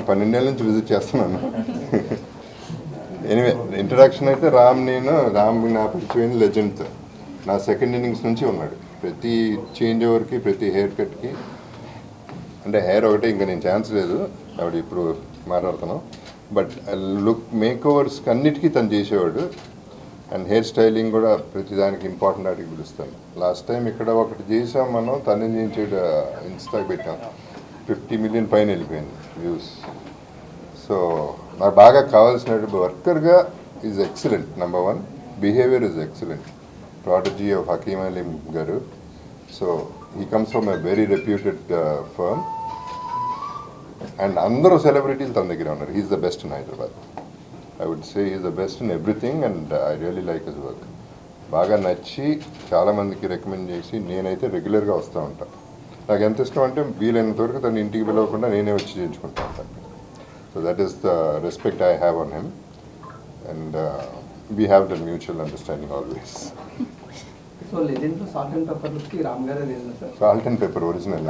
12 ఏళ్ళ నుంచి విజిట్ చేస్తున్నాను. ఎనీవే ఇంట్రడక్షన్ అయితే రామ్ నా పరిచయం లెజెండ్తో నా సెకండ్ ఇన్నింగ్స్ నుంచి ఉన్నాడు. ప్రతి చేంజ్ ఓవర్కి, ప్రతి హెయిర్ కట్కి, అంటే హెయిర్ ఒకటే ఇంకా నేను ఛాన్స్ లేదు ఆవిడ ఇప్పుడు మాట్లాడుతున్నాం, బట్ లుక్ మేక్ ఓవర్స్కి అన్నిటికీ తను చేసేవాడు. అండ్ హెయిర్ స్టైలింగ్ కూడా ప్రతిదానికి ఇంపార్టెంట్ వాటికి పిలుస్తాను. లాస్ట్ టైం ఇక్కడ ఒకటి చేసాం మనం, తను నుంచి ఇన్స్టాకి పెట్టాం, 50 మిలియన్ పైన వెళ్ళిపోయింది వ్యూస్. సో నాకు బాగా కావాల్సిన వర్కర్గా is excellent. Number 1 behaviour is excellent. Protege of Hakim Aalim గారు. So he comes from a very reputed firm and అందరూ సెలబ్రిటీలు తన దగ్గర ఉన్నారు. He is the best in Hyderabad. I would say he is the best in everything and I really like his work. బాగా నచ్చి చాలామందికి recommend చేసి నేనైతే రెగ్యులర్గా వస్తూ ఉంటాను. నాకు ఎంత ఇష్టం అంటే వీలైనంత వరకు తను ఇంటికి పిలవకుండా నేనే వచ్చి చేయించుకుంటూ ఉంటాను. So that is the respect I have on him and we have the mutual understanding always. So legend salt and pepper లుక్కి రామ్ గారే లేదు sir. Salt and pepper original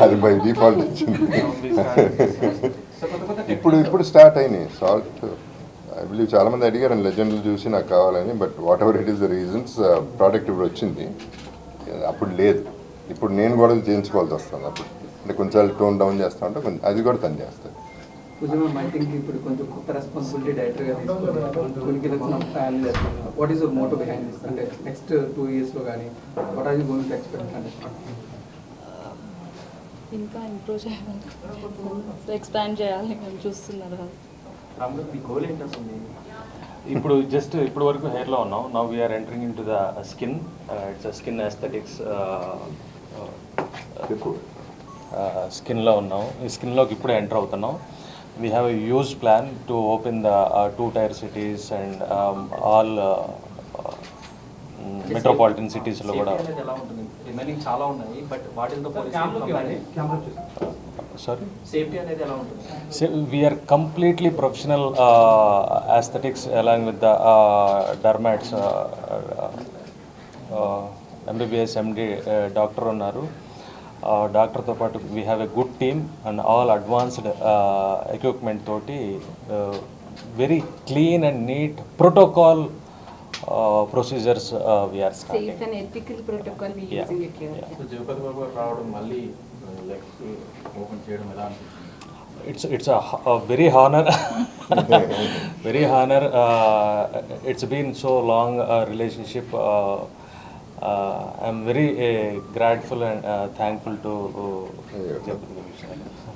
అది బై డిఫాల్ట్ వచ్చింది. ఇప్పుడు స్టార్ట్ అయినాయి సాల్ట్. ఐ బిలీవ్ చాలామంది అడిగారు లెజెండ్లు చూసి నాకు కావాలని, but what ever it is the reasons product ఇప్పుడు వచ్చింది. అప్పుడు లేదు, ఇప్పుడు నేను కూడా చేయించుకోవాల్సి వస్తుంది. అప్పుడు అంటే కొంచెం టోన్ డౌన్ చేస్తా ఉంటే కొంచెం అది కూడా తను చేస్తాను. ఇప్పుడు కొంచెం కొత్త రెస్పాన్సిబిలిటీ డైరెక్టర్గా what is your motto behind this? అంటే నెక్స్ట్ 2 yearsలో కానీ what are you going to expect? ఇంకా ఇంప్రూవ్ చేయాలి, ఎక్స్పాండ్ చేయాలి అని చూస్తున్నారు. ఇప్పుడు వరకు హెయిర్లో ఉన్నాం. Now we're entering in to the skin. It's skin aesthetics స్కిన్లో ఉన్నాం. ఈ స్కిన్లోకి ఇప్పుడే ఎంటర్ అవుతున్నాం. We have a huge plan to open the 2-tier cities and all metropolitan సిటీస్లో కూడా. Sorry, we're completely professional aesthetics along with the dermats. MBBS MD doctor ఉన్నారు. డాక్టర్తో పాటు we have a good team and all advanced equipment తోటి very clean and neat protocol procedures we are starting. Safe and ethical protocol we using it here. So Jagapathi Babu రావడం మళ్ళీ legs open చేయడం ఎలా అనిపిస్తుంది? It's a very honor. Very honor. It's been so long relationship. I'm very grateful and thankful to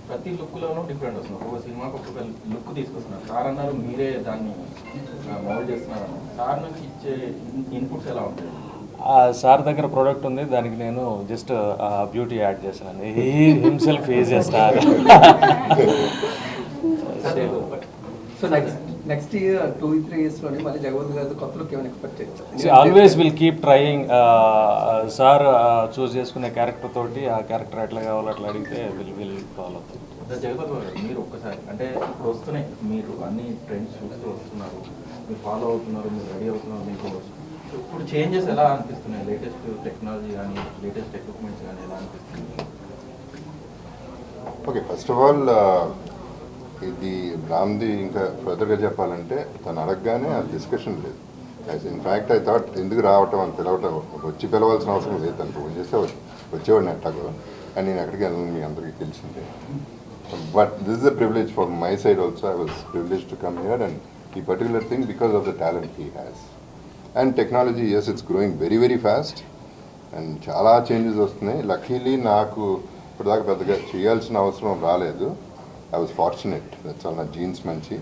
ప్రతి లుక్లోనూ different వస్తుంది. ఒక్కొక్క సినిమాకి ఒక్కొక్క లుక్ తీసుకొస్తున్నారు. సార్ అన్నారు మీరే దాన్ని మౌల్డ్ చేస్తున్నారు. సార్ నుంచి ఇచ్చే ఇన్పుట్స్ ఎలా ఉంటాయి? సార్ దగ్గర ప్రోడక్ట్ ఉంది, దానికి నేను జస్ట్ బ్యూటీ యాడ్ చేశాను. He himself is a star. So next year 2-3 yearsలోనే మళ్ళీ జగవత్ గారు కొత్త లుక్ ఏమైనా ఎక్స్పెక్ట్ చేయొచ్చు? Always will keep trying. Sir choose చేసుకునే క్యారెక్టర్ తోటి ఆ క్యారెక్టర్ ఎట్లా కావాలో అట్లా అడిగితే విల్ ఫాలో. జగపతి బాబు గారు మీరు ఒక్కసారి అంటే ఇప్పుడు వస్తున్నాయి, మీరు అన్ని ట్రెండ్స్ చూస్తూ వస్తున్నారు, మీరు ఫాలో అవుతున్నారు, మీరు రెడీ అవుతున్నారు. మీకు ఇప్పుడు చేంజెస్ ఎలా అనిపిస్తున్నాయి? లేటెస్ట్ టెక్నాలజీ కానీ లేటెస్ట్ ఎక్విప్మెంట్స్ కానీ ఎలా అనిపిస్తుంది? ఓకే, ఫస్ట్ ఆఫ్ ఆల్ ఇది రామ్ది ఇంకా ఫర్దర్గా చెప్పాలంటే తను అడగగానే ఆ డిస్కషన్ లేదు. ఇన్ఫ్యాక్ట్ ఐ థాట్ ఎందుకు రావటం అని పిలవటం, వచ్చి పిలవాల్సిన అవసరం లేదు. తను ఫోన్ చేస్తే వచ్చేవాడిని అట్టాగో అని నేను ఎక్కడికి వెళ్ళను, మీ అందరికీ తెలిసిందే. But this is a privilege for my side also. I was privilege to come here and ఈ particular thing because of the talent he has and technology. Yes, it's growing very very fast and చాలా changes వస్తున్నాయి. Luckily నాకు ఇప్పటిదాకా పెద్దగా చేయాల్సిన అవసరం రాలేదు. I was fortunate, that's all. నా జీన్స్ మంచి.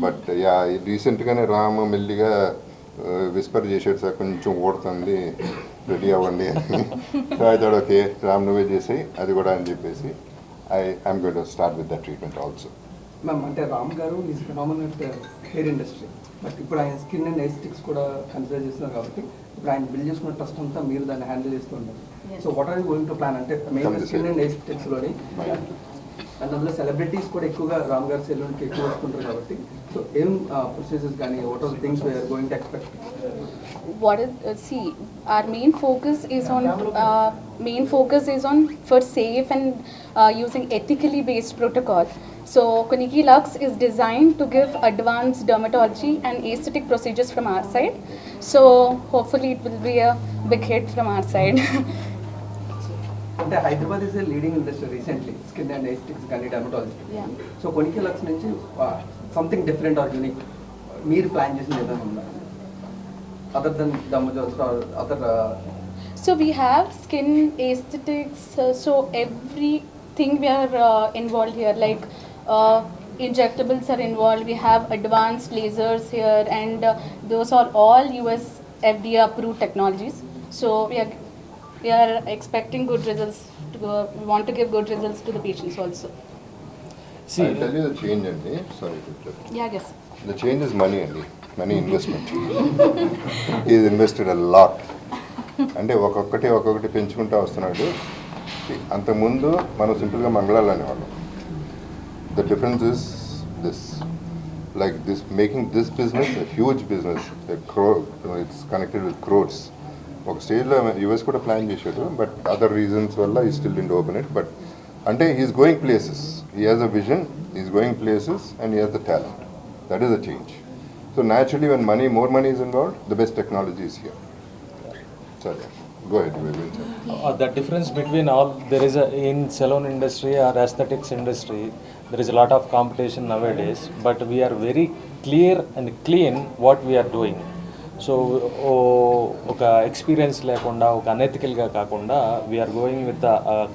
బట్ యా, రీసెంట్గానే రామ్ మెల్లిగా విస్పర్ చేసాడు, సార్ కొంచెం ఓడుతుంది, రెడీ అవ్వండి అని. So I thought okay Ram నువ్వే చేసాయి అది కూడా అని చెప్పేసి I'm going to start with the treatment also. Ma'am, అంటే రామ్ గారు is phenomenal hair industry, but ఇప్పుడు ఆయన స్కిన్ అండ్ ఎస్థెటిక్స్ కూడా కన్సిడర్ చేస్తున్నారు కాబట్టి ఇప్పుడు ఆయన బిల్డ్ చేసుకున్న ట్రస్ట్ అంతా మీరు దాన్ని హ్యాండిల్ చేస్తూ ఉంటారు. So what are you going to plan? అంటే మెయిన్ స్కిన్ అండ్ ఎస్థెటిక్స్లోని అండ్ అందులో సెలబ్రిటీస్ కూడా ఎక్కువగా రామ్ గారి సెలూన్కి ఎక్కువ వస్తుంటారు కాబట్టి సో ఏం ప్రొసీజర్స్ కానీ what are things we are going to expect? What is our main focus is on for safe and using ethically based protocol. So Koniki Lux is designed to give advanced dermatology and aesthetic procedures from our side. So hopefully it will be a big hit from our side. అంటే Hyderabad is a leading industry recently skin and aesthetics కానీ dermatology. Yeah. So కొనికి లక్స్ నుంచి something different or unique మీరు plan చేసిన ఏదైనా ఉందా other than dermatologist or other? So we have skin aesthetics, so everything we are involved here, like injectables are involved, we have advanced lasers here, and those are all US FDA approved technologies. So we are expecting good results, we want to give good results to the patients also. See, I'll tell you the change అండి. Sorry to interrupt. Yeah, I guess. The change is money అండి. Money investment. He has invested a lot. అంటే ఒక్కొక్కటి పెంచుకుంటూ వస్తున్నాడు. అంతకుముందు మనం సింపుల్గా మంగళాలు అనేవాళ్ళం. The difference is this like this making this business huge business it's connected with crores. ఒక స్టేజ్లో యూఎస్ కూడా ప్లాన్ చేశాడు, బట్ అదర్ రీజన్స్ వల్ల ఈ still didn't open it. But అంటే he is going places, he has a vision, he is going places and he has the talent. That is the change. So naturally when more money is involved, the best technology is here. Sorry, go ahead. the difference between all, there is in salon industry or aesthetics industry, there is a lot of competition nowadays, but we are very clear and clean what we are doing. So ఒక experience లేకుండా, ఒక అనెథికల్గా కాకుండా, we are going with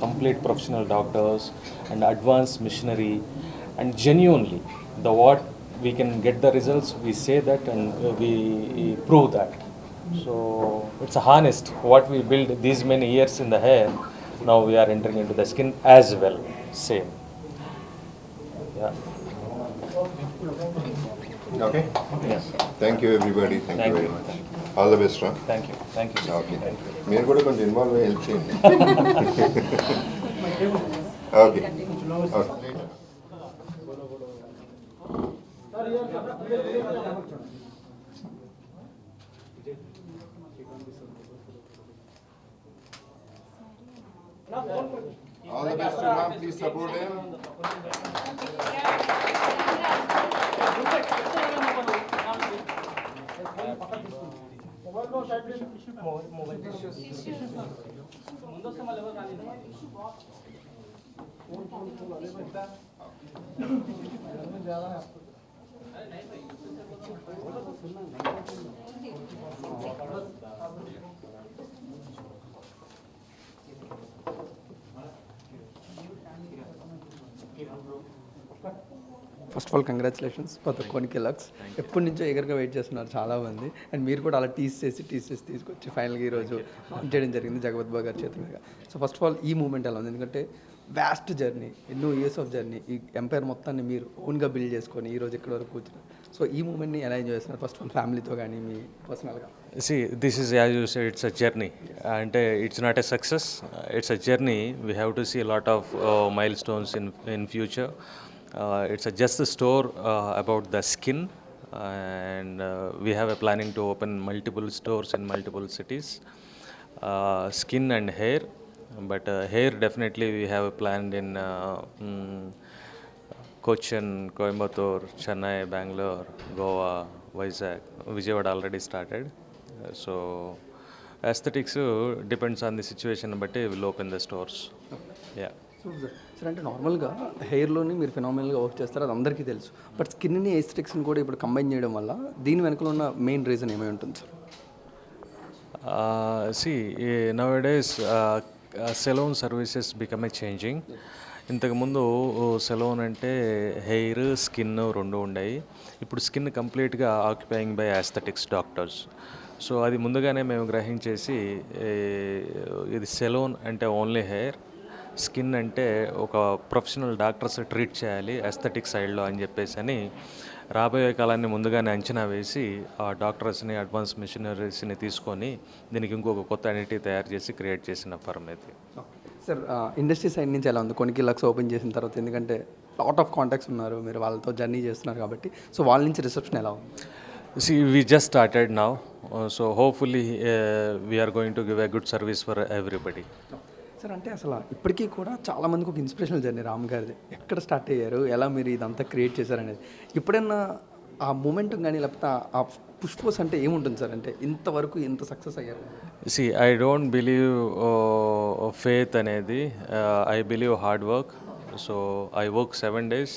complete professional doctors and advance machinery and genuinely the what we can get the results, we say that and we prove that. So it's a honest what we build these many years in the hair, now we are entering into the skin as well, same. Yeah. Okay? Yes. Thank you everybody. Thank you very much. All the best, huh? Thank you. Thank you. Okay. Thank you. మీరు కూడా కొంచెం involve అయ్యి help చేయండి. Okay. All the best to Ram. Please support him. First of all congratulations for the కొనికి లక్స్. ఎప్పటి నుంచో ఎగరగా wait చేస్తున్నారు చాలామంది, అండ్ మీరు కూడా అలా టీస్ చేసి తీసుకొచ్చి ఫైనల్గా ఈరోజు లాంచ్ చేయడం జరిగింది జగపత్ బాబు గారి చేతుల మీద. సో ఫస్ట్ ఆఫ్ ఆల్ ఈ మూమెంట్ ఎలా ఉంది? ఎందుకంటే వ్యాస్ట్ జర్నీ, ఎన్నో ఇయర్స్ ఆఫ్ జర్నీ, ఈ ఎంపైర్ మొత్తాన్ని మీరు ఓన్గా బిల్డ్ చేసుకొని ఈరోజు ఇక్కడ వరకు కూర్చున్నారు. సో ఈ మూమెంట్ని ఎలా ఎంజాయ్ చేస్తున్నారు? ఫస్ట్ ఆఫ్ ఆల్ ఫ్యామిలీతో కానీ మీ పర్సనల్గా? See, this is, as you said, it's a journey, and it's not a success. It's a journey. We have to see a lot of milestones in future. It's just a store about the skin, and we have a planning to open multiple stores in multiple cities. Skin and hair, but hair definitely we have planned in Cochin, Coimbatore, Chennai, Bangalore, Goa, Vizag. Vijayawada already started. So aesthetics depends on the situation, but we'll open the stores. Yeah. Sir అంటే నార్మల్గా హెయిర్లోని మీరు ఫినామినల్గా work చేస్తారు, అది అందరికీ తెలుసు. But స్కిన్ని ఎస్థెటిక్స్ని కూడా ఇప్పుడు కంబైన్ చేయడం వల్ల దీని వెనకలో ఉన్న మెయిన్ రీజన్ ఏమై ఉంటుంది sir? See, nowadays salon services become a changing. ఇంతకుముందు సెలూన్ అంటే హెయిర్, స్కిన్ రెండు ఉన్నాయి. ఇప్పుడు స్కిన్ కంప్లీట్గా occupying by aesthetics doctors. So అది ముందుగానే మేము గ్రహించేసి ఇది సెలూన్ అంటే ఓన్లీ హెయిర్, స్కిన్ అంటే ఒక ప్రొఫెషనల్ డాక్టర్స్ ట్రీట్ చేయాలి ఎస్థెటిక్ సైడ్లో అని చెప్పేసి అని రాబోయే కాలాన్ని ముందుగానే అంచనా వేసి ఆ డాక్టర్స్ని, అడ్వాన్స్ మిషనరీస్ని తీసుకొని దీనికి ఇంకొక కొత్త ఐడెంటిటీ తయారు చేసి క్రియేట్ చేసిన ఫర్మ్ ఇది. సార్ ఇండస్ట్రీ సైడ్ నుంచి ఎలా ఉంది కొనికి లక్స్ ఓపెన్ చేసిన తర్వాత? ఎందుకంటే లాట్ ఆఫ్ కాంటాక్ట్స్ ఉన్నారు, మీరు వాళ్ళతో జర్నీ చేస్తున్నారు కాబట్టి, సో వాళ్ళ నుంచి రిసెప్షన్ ఎలా ఉంది? See, we just started now, so hopefully we are going to give a good service for everybody. Sir అంటే అసలు ఇప్పటికీ కూడా చాలా మందికి ఒక ఇన్స్పిరేషనల్ జర్నీ రామ్ గారిది. ఎక్కడ స్టార్ట్ అయ్యారు, ఎలా మీరు ఇదంతా క్రియేట్ చేశారనేది ఎప్పుడైనా ఆ మూమెంట్ కానీ లేకపోతే ఆ పుష్పోస్ అంటే ఏముంటుంది సార్? అంటే ఇంతవరకు ఇంత సక్సెస్ అయ్యారు. See I don't believe faith అనేది, I believe hard work. So I work 7 days.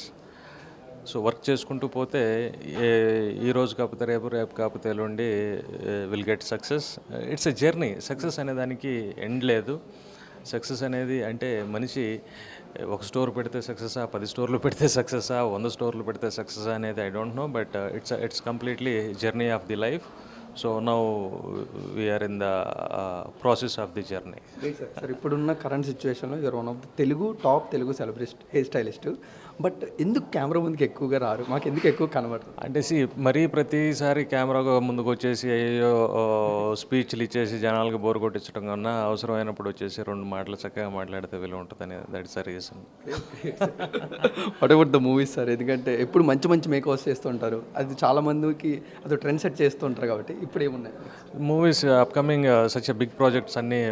So work చేసుకుంటూ పోతే ఈ రోజు కాకపోతే రేపు, రేపు కాకపోతే ఎల్లుండి will get success. It's a journey. Success అనే దానికి ఎండ్ లేదు. సక్సెస్ అనేది అంటే మనిషి ఒక స్టోర్ పెడితే సక్సెసా, 10 స్టోర్లు పెడితే సక్సెసా, 100 స్టోర్లు పెడితే సక్సెసా అనేది I don't know, but it's completely journey of the life. So now we're in the process of the journey. Sir ఇప్పుడున్న కరెంట్ సిచ్యువేషన్లో you're one of the top Telugu celebrity hair stylist. But ఎందుకు కెమెరా ముందుకు ఎక్కువగా రారు? మాకు ఎందుకు ఎక్కువ కనబడుతుంది అంటే మరీ ప్రతిసారి కెమెరా ముందుకు వచ్చేసి అయ్యో స్పీచ్లు ఇచ్చేసి జనాలకు బోర్ కొట్టించడం కన్నా అవసరమైనప్పుడు వచ్చేసి 2 మాటలు చక్కగా మాట్లాడితే విలువ ఉంటుందని that's the reason. What about the movies sir? ఎందుకంటే ఎప్పుడు మంచి మంచి మేకవర్స్ చేస్తుంటారు, అది చాలా మందికి అది ట్రెండ్ సెట్ చేస్తూ ఉంటారు కాబట్టి ఇప్పుడు ఏమున్నాయి movies upcoming such big projects అన్నీ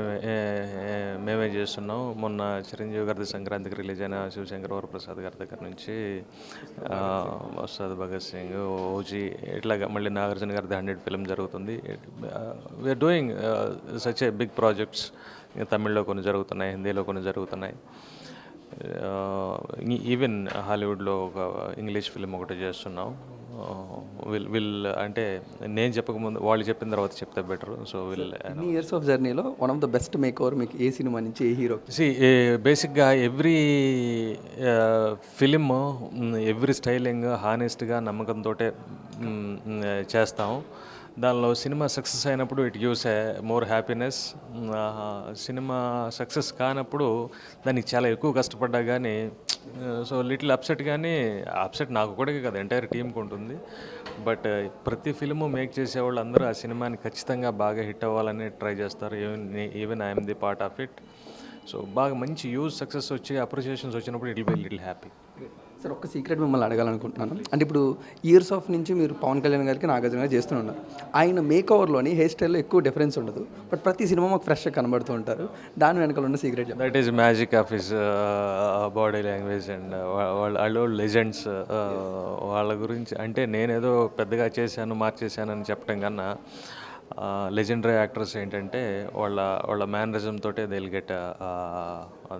మేమే చేస్తున్నాం. మొన్న చిరంజీవి గారిది సంక్రాంతికి రిలీజ్ అయిన శివశంకర్ వరప్రసాద్ గారి దగ్గర నుంచి వస్తాద్ భగత్ సింగ్, ఓజీ, ఇట్లాగా మళ్ళీ నాగార్జున గారిది 100 ఫిల్మ్ జరుగుతుంది. We are doing such a big projects. తమిళ్లో కొన్ని జరుగుతున్నాయి, హిందీలో కొన్ని జరుగుతున్నాయి. ఈవెన్ హాలీవుడ్లో ఒక ఇంగ్లీష్ ఫిల్మ్ ఒకటి చేస్తున్నాం. విల్ అంటే నేను చెప్పకముందు వాళ్ళు చెప్పిన తర్వాత చెప్తే బెటర్. సో ఇన్ని ఇయర్స్ ఆఫ్ జర్నీలో one of the best make over మీకు ఏ సినిమా నుంచి, ఏ హీరో? బేసిక్గా ఎవ్రీ ఫిలిం, ఎవ్రీ స్టైలింగ్ హానెస్ట్గా నమ్మకంతో చేస్తాం. దానిలో సినిమా సక్సెస్ అయినప్పుడు it gives a more happiness. Cinema success కానప్పుడు దానికి చాలా ఎక్కువ కష్టపడ్డా కానీ సో లిటిల్ అప్సెట్. కానీ అప్సెట్ నాకు కూడా కదా, ఎంటైర్ టీంకి ఉంటుంది. బట్ ప్రతి ఫిల్ము మేక్ చేసేవాళ్ళు అందరూ ఆ సినిమాని ఖచ్చితంగా బాగా హిట్ అవ్వాలని ట్రై చేస్తారు. Even I'm the part of it. So బాగా మంచి యూజ్ సక్సెస్ వచ్చి అప్రిషియేషన్స్ వచ్చినప్పుడు it will be little happy. Sir ఒక్క సీక్రెట్ మిమ్మల్ని అడగాలనుకుంటున్నాను. అంటే ఇప్పుడు ఇయర్స్ ఆఫ్ నుంచి మీరు పవన్ కళ్యాణ్ గారికి, నాగార్జున గారు చేస్తున్నారు. ఆయన మేక్ ఓవర్లోని హెయిర్ స్టైల్లో ఎక్కువ డిఫరెన్స్ ఉండదు, బట్ ప్రతి సినిమా మాకు ఫ్రెష్గా కనబడుతూ ఉంటారు. దాని వెనకాల ఉన్న secret that is magic of his body language and వాళ్ళు లెజెండ్స్. వాళ్ళ గురించి అంటే నేనేదో పెద్దగా చేశాను, మార్చేశాను అని చెప్పడం కన్నా లెజెండరీ యాక్టర్స్ ఏంటంటే వాళ్ళ మేనరిజం తోటే they will get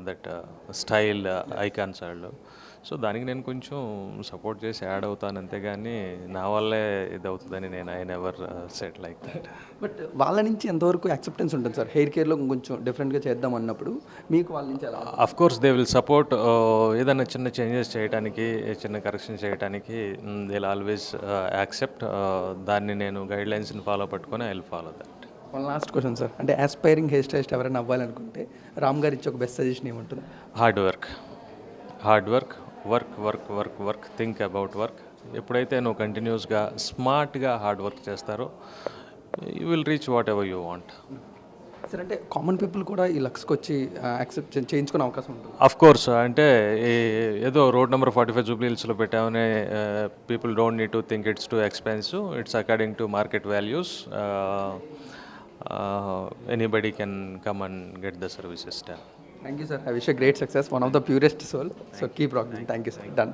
that style icons వాళ్ళు. సో దానికి నేను కొంచెం సపోర్ట్ చేసి యాడ్ అవుతాను అంతేగాని నా వల్లే ఇది అవుతుందని నేను I never set like that. But వాళ్ళ నుంచి ఎంతవరకు యాక్సెప్టెన్స్ ఉంటుంది సార్? హెయిర్ కేర్లో కొంచెం డిఫరెంట్గా చేద్దాం అన్నప్పుడు మీకు వాళ్ళ నుంచి ఎలా? Of course they will support. ఏదైనా చిన్న చేంజెస్ చేయడానికి, చిన్న కరెక్షన్ చేయడానికి దే విల్ ఆల్వేస్ యాక్సెప్ట్. దాన్ని నేను గైడ్ లైన్స్ని ఫాలో పట్టుకొని I will follow that. One last question sir. అంటే ఆస్పైరింగ్ హెయిర్ స్టైలిస్ట్ ఎవరైనా అవ్వాలనుకుంటే రామ్ గారు ఇచ్చే ఒక బెస్ట్ సజెషన్ ఏముంటుంది? Hard work, work, think about work. ఎప్పుడైతే నువ్వు కంటిన్యూస్గా స్మార్ట్గా హార్డ్ వర్క్ చేస్తారో you will reach what ever you want. Sir అంటే కామన్ పీపుల్ కూడా ఈ లక్స్కి వచ్చి యాక్సెప్ట్ చేయించుకునే అవకాశం ఉంటుంది? Of course. అంటే ఏదో రోడ్ నెంబర్ 45 జూబ్లీ హిల్స్లో పెట్టామనే people don't need to think it's too expensive. It's according to market values. Anybody can come and get the services. Thank you, sir. I wish you great success. One of the purest soul. So keep rocking. Thank you, sir. Done.